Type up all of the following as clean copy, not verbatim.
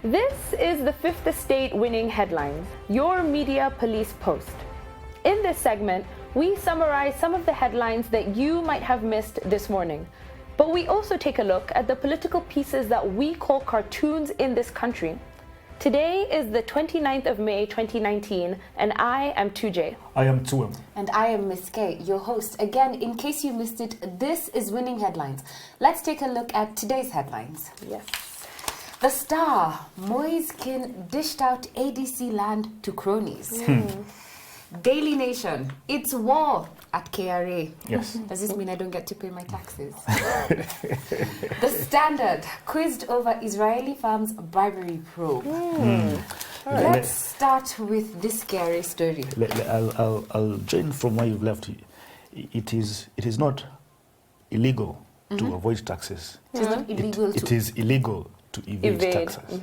This is the Fifth Estate Winning Headlines, your media police post. In this segment, we summarize some of the headlines that you might have missed this morning. But we also take a look at the political pieces that we call cartoons in this country. Today is the 29th of May 2019, and I am 2J. I am Tuem. And I am Miss K, your host. Again, in case you missed it, this is Winning Headlines. Let's take a look at today's headlines. Yes. The Star, Moiskin dished out ADC land to cronies. Daily Nation, it's war at KRA. Yes. Does this mean I don't get to pay my taxes? The Standard, quizzed over Israeli firm's bribery probe. Let's start with this scary story. I'll join from where you've left. It is not illegal to avoid taxes. It is not illegal It is illegal to evade taxes.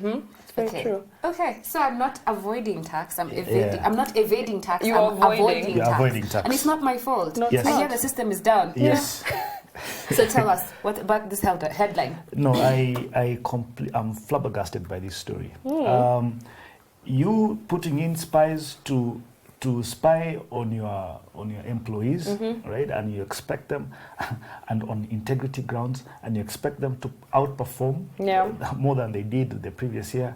Very true. Okay, so I'm not avoiding tax, I'm evading. I'm not evading tax, You're I'm avoiding You're tax. avoiding tax. And it's not my fault. No, Yes. I hear the system is down. Yes. So tell us, what about this headline? No, I'm flabbergasted by this story. You putting in spies to spy on your employees, right? And you expect them, and on integrity grounds, and you expect them to outperform more than they did the previous year.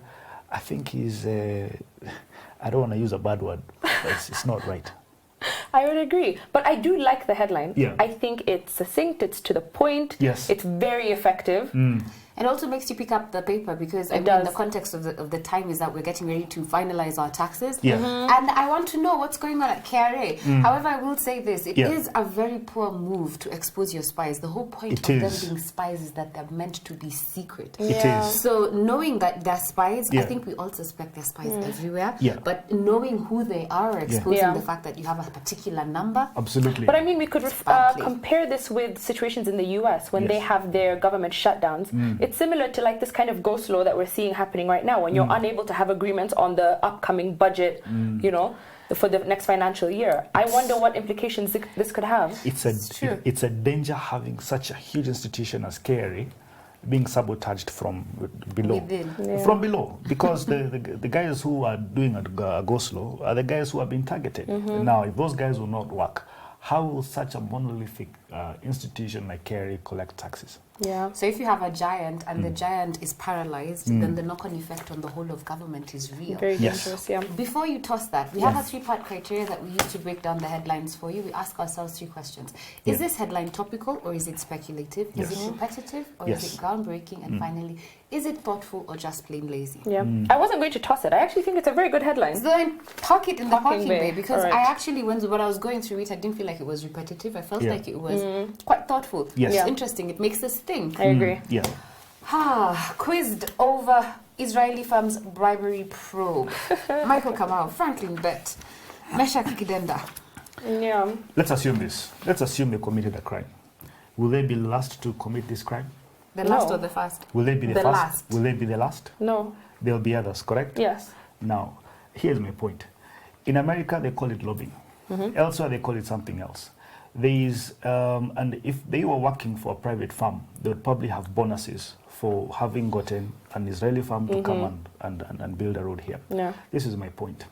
I think I don't want to use a bad word, but it's not right. I would agree, but I do like the headline. Yeah. I think it's succinct, it's to the point, Yes. it's very effective. It also makes you pick up the paper because the context of the time is that we're getting ready to finalize our taxes. Yeah. And I want to know what's going on at KRA. However, I will say this, it is a very poor move to expose your spies. The whole point of them being spies is that they're meant to be secret. It is. So knowing that they're spies, I Yeah. think we all suspect they're spies everywhere. Yeah. But knowing who they are, exposing the fact that you have a particular number. Absolutely. But I mean, we could badly. compare this with situations in the US when Yes. they have their government shutdowns. It's similar to like this kind of ghost law that we're seeing happening right now when you're unable to have agreements on the upcoming budget, for the next financial year. I wonder what implications this could have. It's a danger having such a huge institution as KRA being sabotaged from below. From below, because the guys who are doing a ghost law are the guys who have been targeted. Now, if those guys will not work, how will such a monolithic institution like KRA collect taxes? Yeah. So if you have a giant and the giant is paralyzed, then the knock-on effect on the whole of government is real. Very Yes. dangerous, yeah. Before you toss that, we have a three-part criteria that we use to break down the headlines for you. We ask ourselves three questions. Is this headline topical or is it speculative? Is it repetitive or is it groundbreaking? And finally, is it thoughtful or just plain lazy? Yeah. I wasn't going to toss it. I actually think it's a very good headline. So then talk it in the parking bay because Alright. I actually, when I was going through it, I didn't feel like it was repetitive. I felt like it was quite thoughtful. Yes. It's interesting. It makes us think. I agree. Yeah. Quizzed over Israeli firm's bribery probe. Michael Kamau, Franklin Bet, Mesha Kikidenda. Yeah. Let's assume this. Let's assume they committed a crime. Will they be last to commit this crime? The last or the first? Will they be the first? last. Will they be the last? No. There'll be others, correct? Yes. Now, here's my point. In America, they call it lobbying. Elsewhere, they call it something else. And if they were working for a private firm, they would probably have bonuses for having gotten an Israeli firm to come and build a road here. Yeah. This is my point.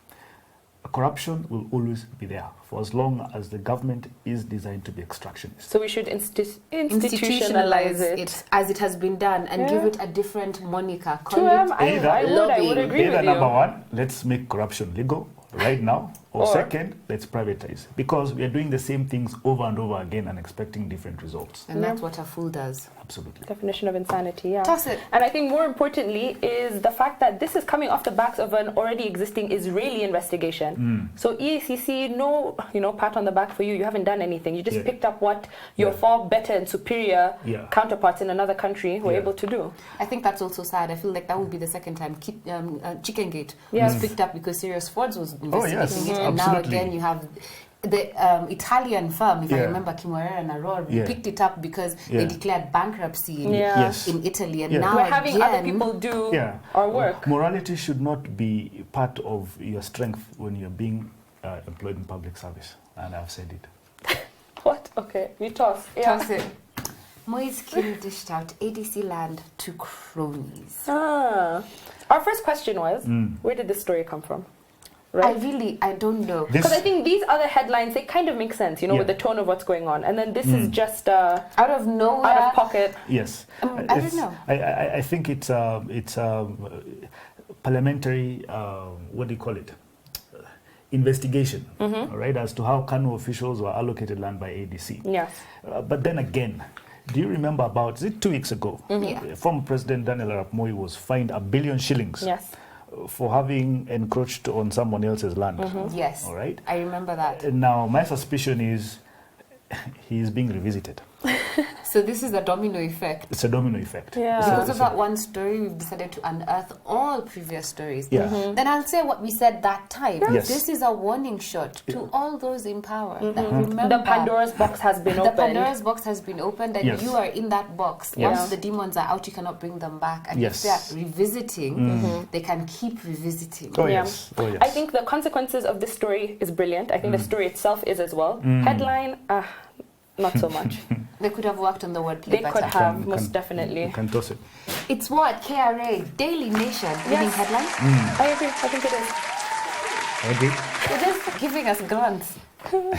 Corruption will always be there for as long as the government is designed to be extractionist. So we should institutionalize it as it has been done and give it a different moniker. Call I would agree Either with you. number one, let's make corruption legal right now, or second, let's privatize. Because we are doing the same things over and over again and expecting different results. And that's what a fool does. Absolutely. Definition of insanity, yeah. Toss it. And I think more importantly is the fact that this is coming off the backs of an already existing Israeli investigation. So EACC, no, pat on the back for you. You haven't done anything. You just picked up what your far better and superior counterparts in another country were able to do. I think that's also sad. I feel like that would be the second time Chicken Gate was picked up because Serious Fords was investigating it. And now again you have the Italian firm, if I remember, Kimorera and Aurora, picked it up because they declared bankruptcy in Italy. And now we're having other people do our work. Morality should not be part of your strength when you're being employed in public service. And I've said it. What? Okay, we toss. Toss it. Moi's king dished out ADC land to cronies. Our first question was, where did this story come from? Right? I don't know. Because I think these other headlines, they kind of make sense, with the tone of what's going on. And then this is just out of nowhere. Out of pocket. Yes. I don't know. I think it's parliamentary, what do you call it? Investigation, right, as to how Kanu officials were allocated land by ADC. Yes. But then again, do you remember about, 2 weeks ago, former President Daniel Arap Moi was fined £1 billion Yes. for having encroached on someone else's land. Yes. All right. I remember that. Now, my suspicion is he is being revisited. So this is a domino effect. It's a domino effect. Yeah. Because of that one story, we've decided to unearth all previous stories. Yeah. Then I'll say what we said that time. Yes. This is a warning shot to all those in power. That remember, the Pandora's box has been opened. The Pandora's box has been opened, and you are in that box. Yes. Once the demons are out, you cannot bring them back. And Yes. if they are revisiting, they can keep revisiting. Oh, yes. Oh, yes. I think the consequences of this story is brilliant. I think the story itself is as well. Headline, not so much. They could have worked on the wordplay They better. could have, most definitely. You can toss it. It's what? KRA, Daily Nation, winning headline? I agree. I think it is. I agree. They're just giving us grants.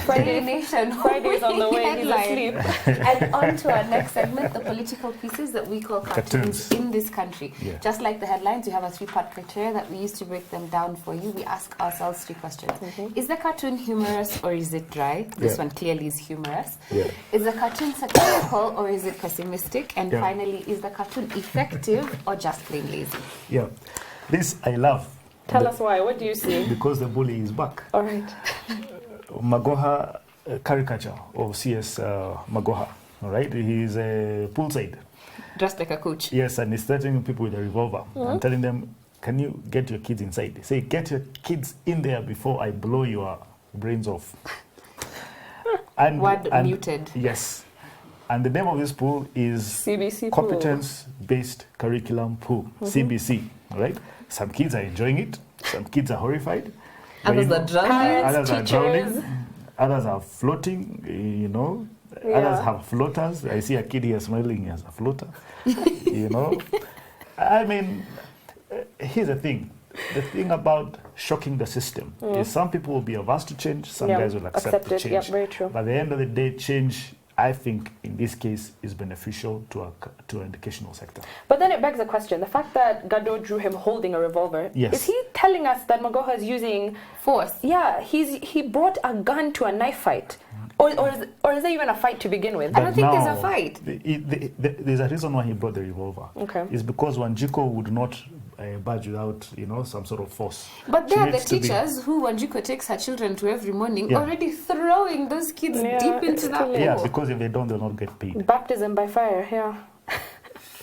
Friday Nation. Friday's on the way. He's asleep. And on to our next segment, the political pieces that we call cartoons in this country. Yeah. Just like the headlines, we have a 3-part criteria that we use to break them down for you. We ask ourselves 3 questions. Is the cartoon humorous or is it dry? This one clearly is humorous. Yeah. Is the cartoon satirical or is it pessimistic? And finally, is the cartoon effective or just plain lazy? Yeah. This I love. Tell us why. What do you see? Because the bully is back. All right. Magoha caricature of CS Magoha, all right? He's a poolside. Dressed like a coach. Yes, and he's threatening people with a revolver and telling them, can you get your kids inside? Say, get your kids in there before I blow your brains off. And muted. Yes. And the name of this pool is CBC Competence-Based Curriculum Pool, CBC, all right? Some kids are enjoying it. Some kids are horrified. Others are drowning. Others are drowning. Others are floating, Others have floaters. I see a kid here smiling as a floater, I mean, here's the thing. The thing about shocking the system is some people will be averse to change, some guys will accept the change. Yeah, very true. But at the end of the day, change, I think, in this case, is beneficial to an educational sector. But then it begs the question, the fact that Gado drew him holding a revolver, is he telling us that Magoha is using force? Yeah, he brought a gun to a knife fight. Or is there even a fight to begin with? But I don't think there's a fight. There's a reason why he brought the revolver. Okay. It's because Wanjiko would not budge without, some sort of force. But there are the teachers who Wanjiko takes her children to every morning, already throwing those kids deep into that pool. Yeah, because if they don't, they'll not get paid. Baptism by fire, yeah.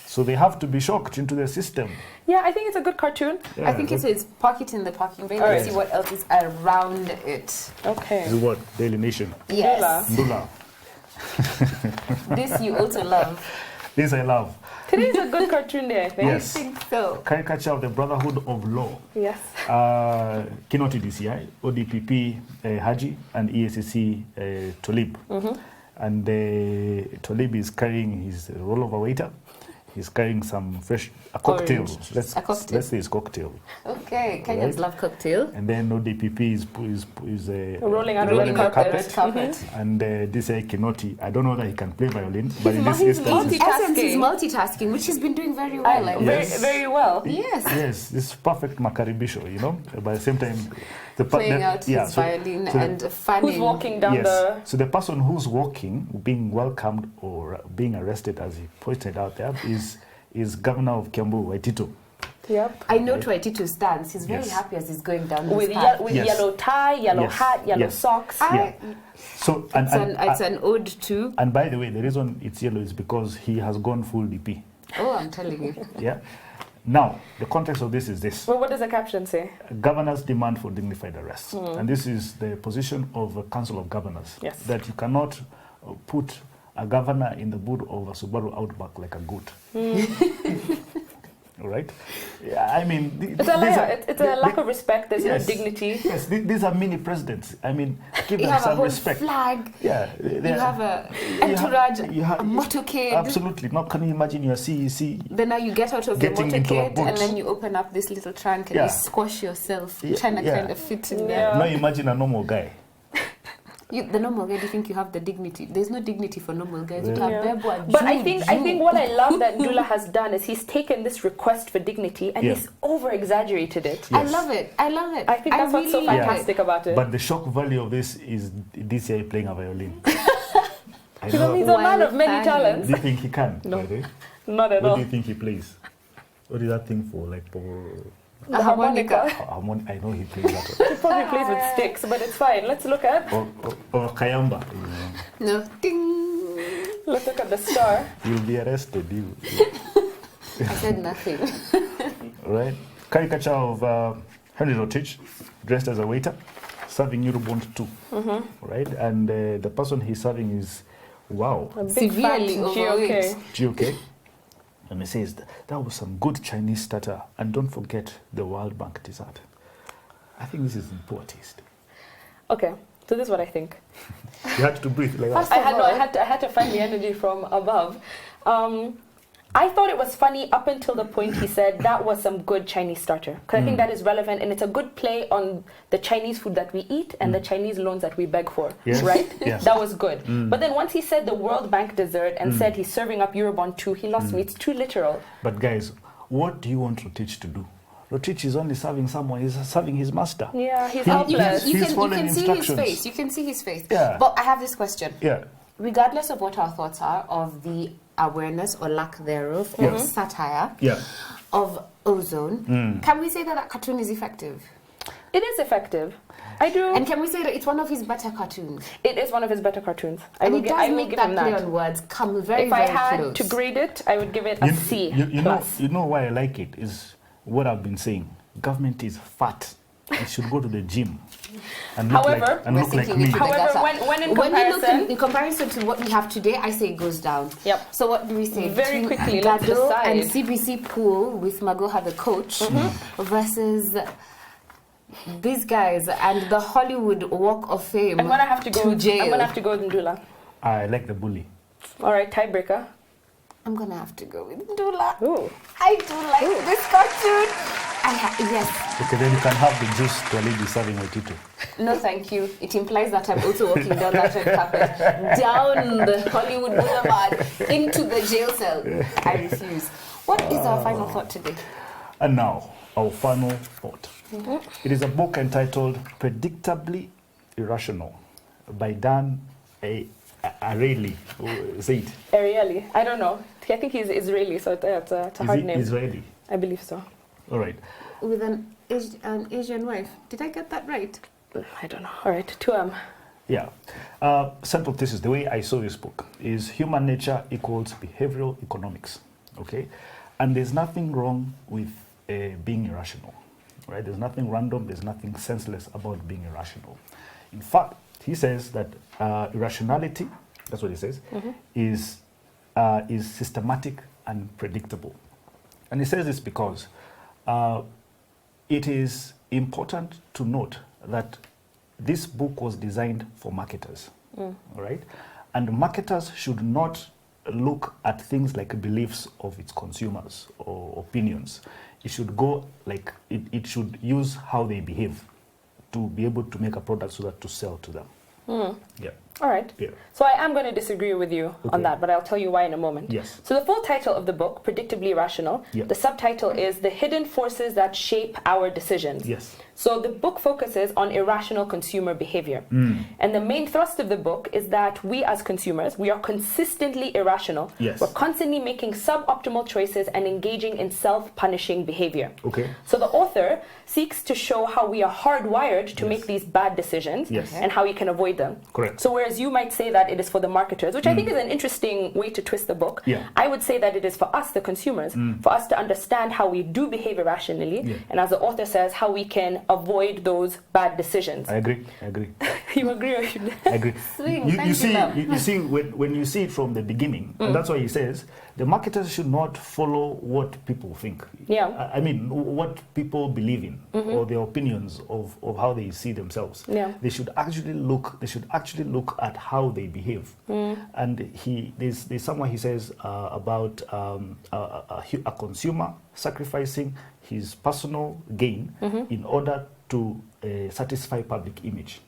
So they have to be shocked into the system. Yeah, I think it's a good cartoon. Yeah, I think it's pocket in the parking bay. Let's see what else is around it. Okay. This is what? Daily Nation. Yes. Ndula. This you also love. This I love. Today's a good cartoon day, I think. Yes. I think so. Caricature of the Brotherhood of Law. Yes. Kinoti DCI, ODPP Haji, and EACC Tolib. And Tolib is carrying his rollover waiter. He's carrying some a cocktail. Let's say it's cocktail. Okay, Kenyans love cocktail. And then ODPP is rolling out the carpet. And this Kinoti, I don't know that he can play violin, but in this He's instance, multitasking, which he's been doing very well. Very, very well. Yes. Yes, this is perfect makaribisho, By the same time, playing out his violin and fanning. Who's walking down the... So the person who's walking, being welcomed or being arrested, as he pointed out there, is Governor of Kiambu, Waitito. Yep. I know Waitito's stance. He's very happy as he's going down with yellow tie, yellow hat, yellow socks. So it's an ode to. And by the way, the reason it's yellow is because he has gone full DP. Oh, I'm telling you. Yeah. Now, the context of this is this. Well, what does the caption say? Governors demand for dignified arrest. And this is the position of a Council of Governors. Yes. That you cannot put a governor in the boot of a Subaru Outback like a goat. All right? Yeah, I mean... It's a lack of respect. There's no dignity. Yes, these are mini presidents. I mean, give them have some a whole respect. Flag. Yeah. You have a entourage, a motorcade. Absolutely. Now, can you imagine your CEC? Then now you get out of the motorcade and then you open up this little trunk and you squash yourself, trying to kind of fit in there. Now imagine a normal guy. The normal guy, do you think you have the dignity? There's no dignity for normal guys. But I think what I love that Ndula has done is he's taken this request for dignity and he's over-examinated it. Yes. I love it. I think that's what's so fantastic about it. But the shock value of this is this guy playing a violin. He's a man of many talents. Do you think he can? No, not at all. What do you think he plays? What is that thing for? Like the harmonica. I know he plays that one. He probably plays with sticks, but it's fine. Let's look at... Or kayamba. No. Ding. Let's look at the star. You'll be arrested. I said nothing. Right. Caricature of Henry Rotich, dressed as a waiter, serving Eurobond 2. Right? And the person he's serving is, wow. A big severely overweight. GOK. And he says, that was some good Chinese starter. And don't forget the World Bank dessert. I think this is in poor taste. Okay, so this is what I think. You had to breathe like that. I had to find the energy from above. I thought it was funny up until the point he said that was some good Chinese starter. Because I think that is relevant and it's a good play on the Chinese food that we eat and the Chinese loans that we beg for, right? Yes. That was good. But then once he said the World Bank dessert and said he's serving up Eurobond 2, he lost me. It's too literal. But guys, what do you want Rotich to do? Rotich is only serving someone, he's serving his master. Yeah, he's helpless. You can see his face. You can see his face. Yeah. But I have this question. Yeah. Regardless of what our thoughts are of the awareness or lack thereof of satire, of ozone, can we say that cartoon is effective? It is effective. I do. And can we say that it's one of his better cartoons? It is one of his better cartoons. And it does make that play on words come very, very close. If I had to grade it, I would give it a C+. You know why I like it is what I've been saying. Government is fat. It should go to the gym and look like me. However, when in comparison to what we have today, I say it goes down. Yep. So what do we say? Very quickly, let's decide. And CBC Pool with Magoha the coach versus these guys and the Hollywood Walk of Fame. I'm gonna have to go to jail. I'm gonna have to go with Ndula. I like the bully. All right, tiebreaker. I'm gonna have to go with Ndula. Ooh. I do like this cartoon. Yes. Okay, then you can have the juice to a lady serving Waitito. No, thank you. It implies that I'm also walking down that red carpet, down the Hollywood Boulevard, into the jail cell. I refuse. What is our final thought today? And now, our final thought. It is a book entitled Predictably Irrational by Dan Ariely. Say it. Ariely. I don't know. I think he's Israeli, so it's a hard name. Israeli? I believe so. All right. With an Asian wife. Did I get that right? I don't know. All right. 2M. Yeah. Central thesis, the way I saw this book, is human nature equals behavioral economics. Okay? And there's nothing wrong with being irrational. Right? There's nothing random, there's nothing senseless about being irrational. In fact, he says that irrationality, that's what he says, is systematic and predictable. And he says this because it is important to note that this book was designed for marketers, all right? And marketers should not look at things like beliefs of its consumers or opinions. It should go like, it should use how they behave to be able to make a product so that to sell to them. Yeah. All right. Yeah. So I am going to disagree with you on that, but I'll tell you why in a moment. Yes. So the full title of the book, Predictably Irrational, the subtitle is The Hidden Forces That Shape Our Decisions. Yes. So the book focuses on irrational consumer behavior. And the main thrust of the book is that we as consumers, we are consistently irrational. Yes. We're constantly making suboptimal choices and engaging in self-punishing behavior. Okay. So the author seeks to show how we are hardwired to make these bad decisions and how we can avoid them. Correct. So whereas you might say that it is for the marketers, which I think is an interesting way to twist the book, I would say that it is for us, the consumers, for us to understand how we do behave irrationally, and as the author says, how we can avoid those bad decisions. I agree. You agree or you I agree. Swing, you see, when you see it from the beginning, and that's why he says the marketers should not follow what people think. Yeah. I mean, what people believe in or their opinions of how they see themselves. Yeah. They should actually look at how they behave. And there's somewhere he says about a consumer sacrificing his personal gain in order to satisfy public image.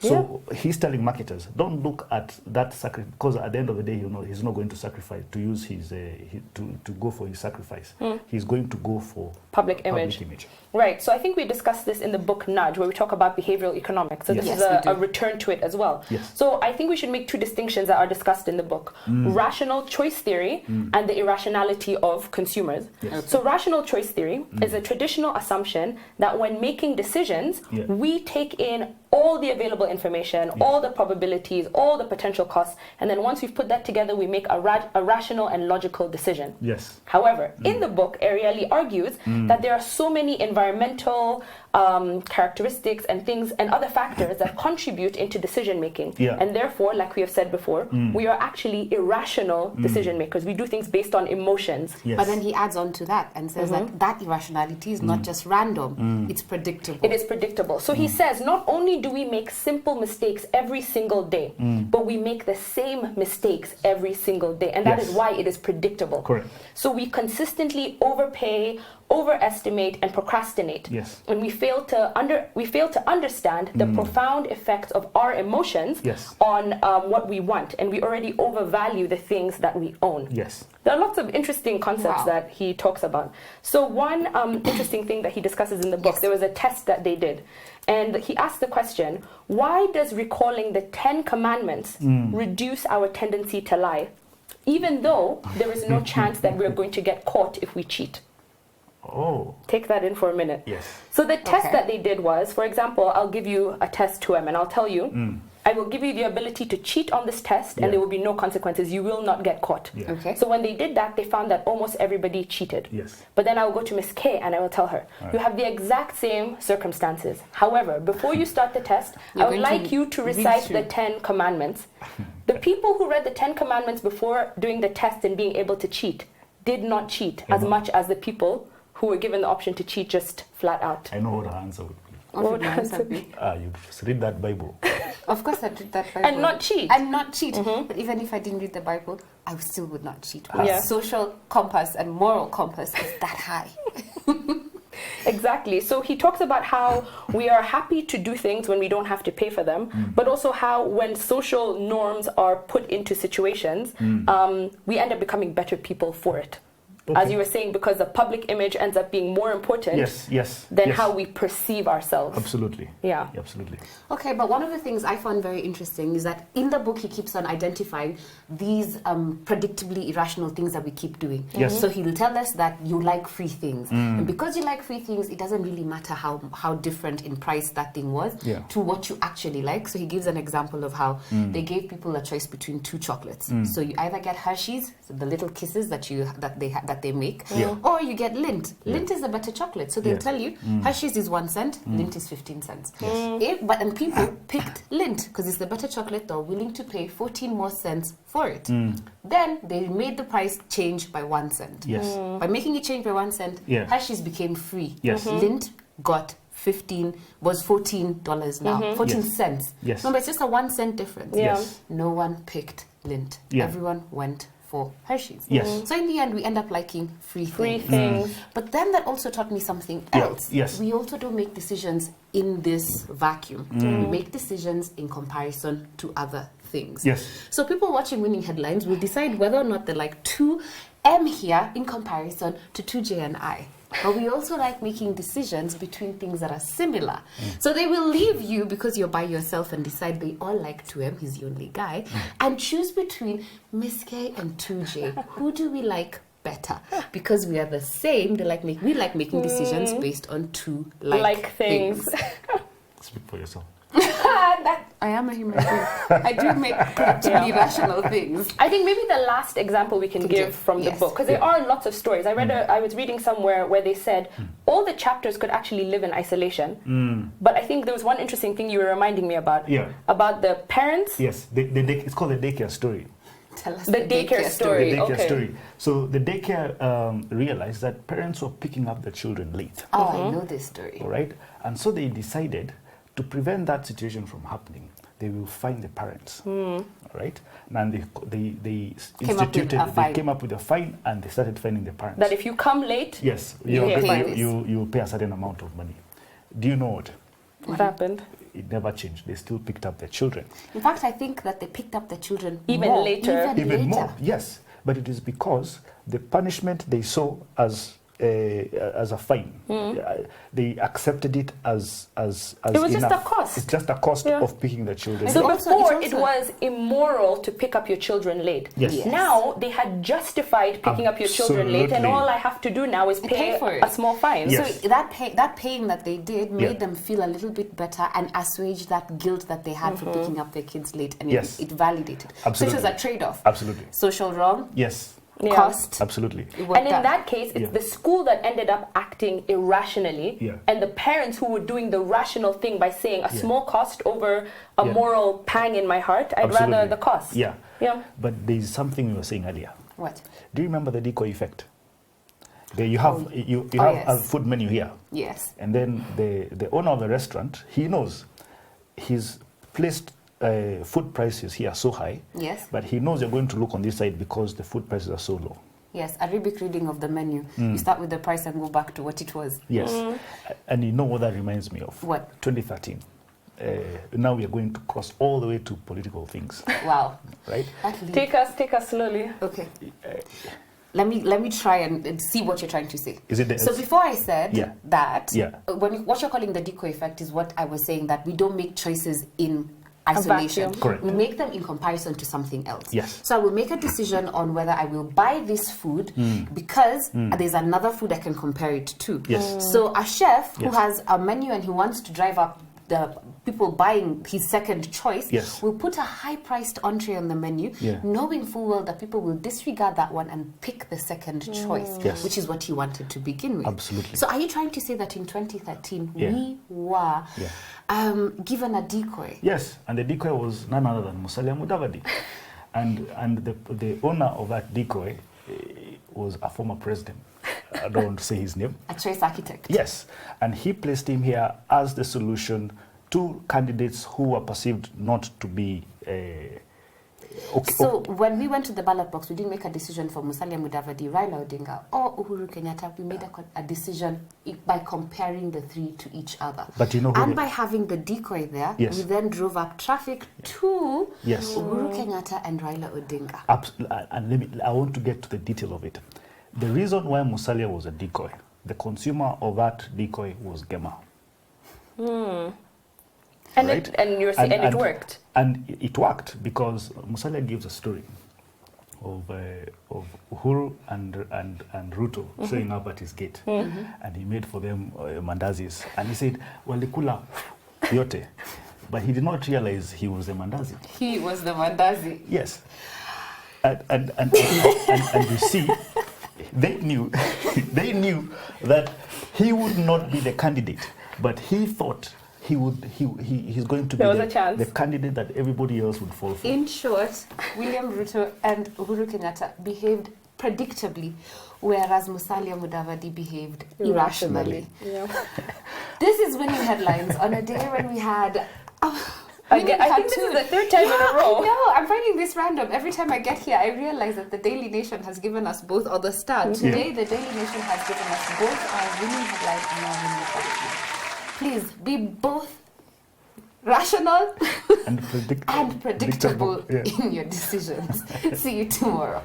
So he's telling marketers, don't look at that sacrifice, because at the end of the day, he's not going to sacrifice to use his to go for his sacrifice. He's going to go for public image. Right. So I think we discussed this in the book Nudge, where we talk about behavioral economics. So this is a return to it as well. Yes. So I think we should make two distinctions that are discussed in the book: rational choice theory and the irrationality of consumers. Yes. So rational choice theory is a traditional assumption that when making decisions, we take in all the available information, all the probabilities, all the potential costs, and then once we've put that together, we make a rational and logical decision. Yes. However, in the book, Ariely argues that there are so many environmental characteristics and things and other factors that contribute into decision making. And therefore, like we have said before, we are actually irrational decision makers. We do things based on emotions. Yes. But then he adds on to that and says that irrationality is not just random, it's predictable. It is predictable. So he says not only do we make simple mistakes every single day, but we make the same mistakes every single day. And that is why it is predictable. Correct. So we consistently overpay, overestimate, and procrastinate. Yes. And we fail to understand the profound effects of our emotions on what we want. And we already overvalue the things that we own. Yes. There are lots of interesting concepts that he talks about. So one interesting thing that he discusses in the book, there was a test that they did. And he asked the question, why does recalling the 10 commandments reduce our tendency to lie, even though there is no chance that we're going to get caught if we cheat? Oh. Take that in for a minute. Yes. So the test that they did was, for example, I'll give you a test 2M and I'll tell you, I will give you the ability to cheat on this test and there will be no consequences. You will not get caught. Okay. So when they did that, they found that almost everybody cheated. Yes. But then I will go to Miss K and I will tell her, you have the exact same circumstances. However, before you start the test, I would like you to recite the 10 commandments. The people who read the 10 commandments before doing the test and being able to cheat did not cheat as much as the people who were given the option to cheat just flat out. I know what the answer would be. What would the answer be? You just read that Bible. Of course I'd read that Bible. And not cheat. But even if I didn't read the Bible, I still would not cheat. My social compass and moral compass is that high. Exactly. So he talks about how we are happy to do things when we don't have to pay for them, but also how when social norms are put into situations, we end up becoming better people for it. Okay. As you were saying, because the public image ends up being more important than how we perceive ourselves. Absolutely. Yeah. Absolutely. Okay, but one of the things I found very interesting is that in the book he keeps on identifying these predictably irrational things that we keep doing. Yes. So he'll tell us that you like free things. And because you like free things, it doesn't really matter how different in price that thing was to what you actually like. So he gives an example of how they gave people a choice between 2 chocolates. So you either get Hershey's, so the little kisses that they make, or you get Lindt. Lindt is a better chocolate, so they'll tell you Hershey's is 1 cent, Lindt is 15 cents. And people picked Lindt because it's the better chocolate. They're willing to pay 14 more cents for it. Then they made the price change by 1 cent. By making it change by 1 cent, Hershey's became free. Lindt got was $14 now, 14 cents. Remember, it's just a 1 cent difference. No one picked Lindt. Everyone went for Hershey's. So in the end, we end up liking free things. But then that also taught me something else. We also don't make decisions in this vacuum. We make decisions in comparison to other things. So people watching Winning Headlines will decide whether or not they like 2M here in comparison to 2J and I. But we also like making decisions between things that are similar. So they will leave you because you're by yourself and decide they all like 2M, he's the only guy, and choose between Miss K and 2J. Who do we like better? Because we are the same. We like making decisions based on 2 like things. Speak for yourself. I am a human being. I do make predictably irrational things. I think maybe the last example we can give from the book, because there are lots of stories. I was reading somewhere where they said all the chapters could actually live in isolation. But I think there was one interesting thing you were reminding me about. About the parents. Yes, it's called the daycare story. Tell us the daycare story. The daycare story. So the daycare realized that parents were picking up their children late. Oh, I know this story. All right, and so they decided to prevent that situation from happening. They will fine the parents. All right, and they came up with a fine, and they started fining the parents. That if you come late, yes, you pay a certain amount of money. Do you know what happened? It never changed. They still picked up their children. In fact, I think that they picked up their children even later. Even more, yes. But it is because the punishment they saw as a fine, they accepted it as it was enough. Just a cost. It's just a cost of picking the children. So before it was immoral to pick up your children late. Yes. Now they had justified picking up your children late, and all I have to do now is pay for a small fine. Yes. So that paying that they did made them feel a little bit better and assuaged that guilt that they had for picking up their kids late, and it validated. Absolutely. So it was a trade-off. Absolutely. Social wrong. Yes. Cost. Absolutely. And in that case, it's the school that ended up acting irrationally, and the parents who were doing the rational thing by saying a small cost over a moral pang in my heart. I'd rather the cost. Yeah. But there's something we were saying earlier. What? Do you remember the decoy effect? You have a food menu here. Yes. And then the owner of the restaurant, he knows he's placed food prices here so high. Yes. But he knows you're going to look on this side because the food prices are so low. Yes, Arabic reading of the menu. You start with the price and go back to what it was. Yes. And you know what that reminds me of? What? 2013. Now we are going to cross all the way to political things. Wow. Right? Take us slowly. Okay. Let me try and see what you're trying to say. Is it so before I said that, what you're calling the decoy effect is what I was saying, that we don't make choices in isolation. Correct. We make them in comparison to something else. Yes. So I will make a decision on whether I will buy this food because there's another food I can compare it to. Yes. So a chef who has a menu and he wants to drive up the people buying his second choice will put a high-priced entree on the menu, knowing full well that people will disregard that one and pick the second choice, which is what he wanted to begin with. Absolutely. So are you trying to say that in 2013 we were given a decoy? Yes, and the decoy was none other than Musalia Mudavadi. and the owner of that decoy was a former president. I don't want to say his name. A choice architect. Yes, and he placed him here as the solution to candidates who were perceived not to be So when we went to the ballot box, we didn't make a decision for Musalia Mudavadi, Raila Odinga, or Uhuru Kenyatta. We made a decision by comparing the three to each other. But you know, and by having the decoy there, we then drove up traffic to Uhuru Kenyatta and Raila Odinga. And I want to get to the detail of it. The reason why Musalia was a decoy, the consumer of that decoy was Gema. And it worked. And it worked because Musalia gives a story of Uhuru and Ruto showing up at his gate, and he made for them mandazis, and he said walikula yote, but he did not realize he was the mandazi. He was the mandazi. Yes, and you see, they knew that he would not be the candidate, but he thought he's going to be the candidate that everybody else would fall for. In short, William Ruto and Uhuru Kenyatta behaved predictably, whereas Musalia Mudavadi behaved irrationally. This is winning headlines on a day when we had... I think this is the third time in a row. No, I'm finding this random. Every time I get here, I realize that the Daily Nation has given us both, or the Star. Today, the Daily Nation has given us both our winning headlines and our winning headlines. Please be both rational and predictable in your decisions. See you tomorrow.